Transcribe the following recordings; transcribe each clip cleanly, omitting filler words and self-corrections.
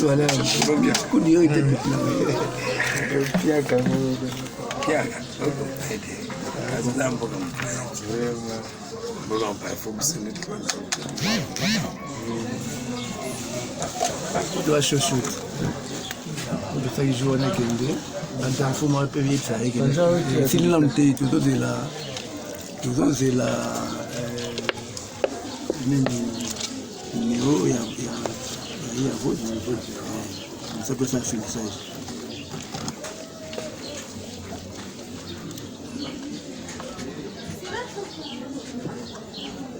voilà. Kudio était Piaka moja. Piaka. Azambo kama. Mboga mpa fokusi ni kwa. doit chouchoute. De ça qui joue on a qu'ende. Dans Mfumu a payé ça et que si l'on t'est tout de la niveau il y a vote ça peut faire finissage.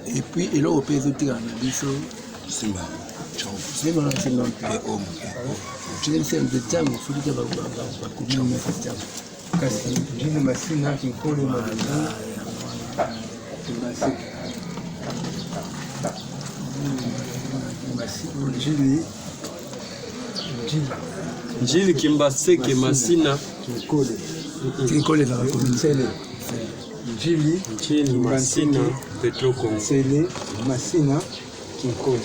Et puis il a opéré tout en abisso Simba. C'est bon c'est long et homme. Tu viens faire de temps il faut que tu vas communiquer ça temps. Kasi jini masina kinkole madala. Njili Kimbaseke Masina Kinkole va communiquer. Njili Masina Petoko Sele Masina Kinkole.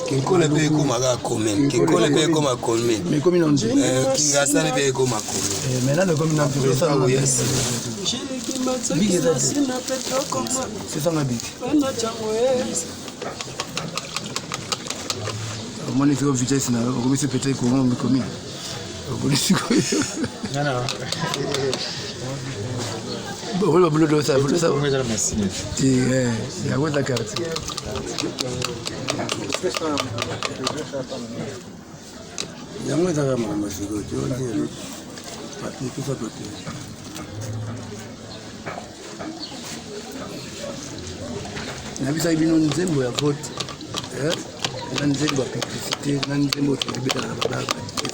Kinkole pe koma ga komen. Kinkole pe koma komen. Mais comme on dit Kingasane pe koma komen. maintenant comme on a fait ça Yes. Njili Kimbaseke Masina Petoko c'est ça ma big. Bana chamwezi Moi les gars vitesse na comme c'est peut-être comment me commis. Bon voilà boulot de ça. Il y a quoi ta carte? Il y a moi ça va moi c'est quoi tu vois papier tout ça côté. Na bisa ibino nzembo ya vote. Nzembo ya publicité, nzembo ya beta na baba et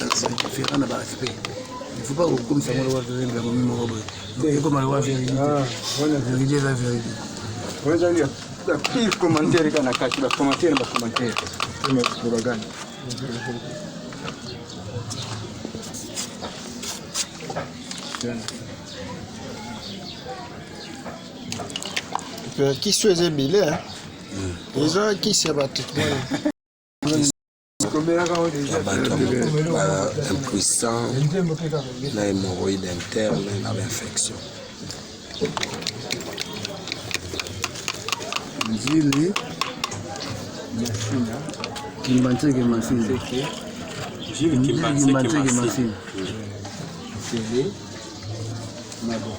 différent na ba respect. Il faut pas comme ça moi voir de la même robe. C'est comme la vérité. Voilà Vérité la vérité. Unaweza ndio pia commentaire kana kati ba commentaire. Kama propaganda. Qui souhaite billet hein? Les gens qui se battent. Impuissant, la hémorroïde interne, l'infection. Njili Kimbaseke Masina. Njili Kimbaseke Masina Sele Mabo.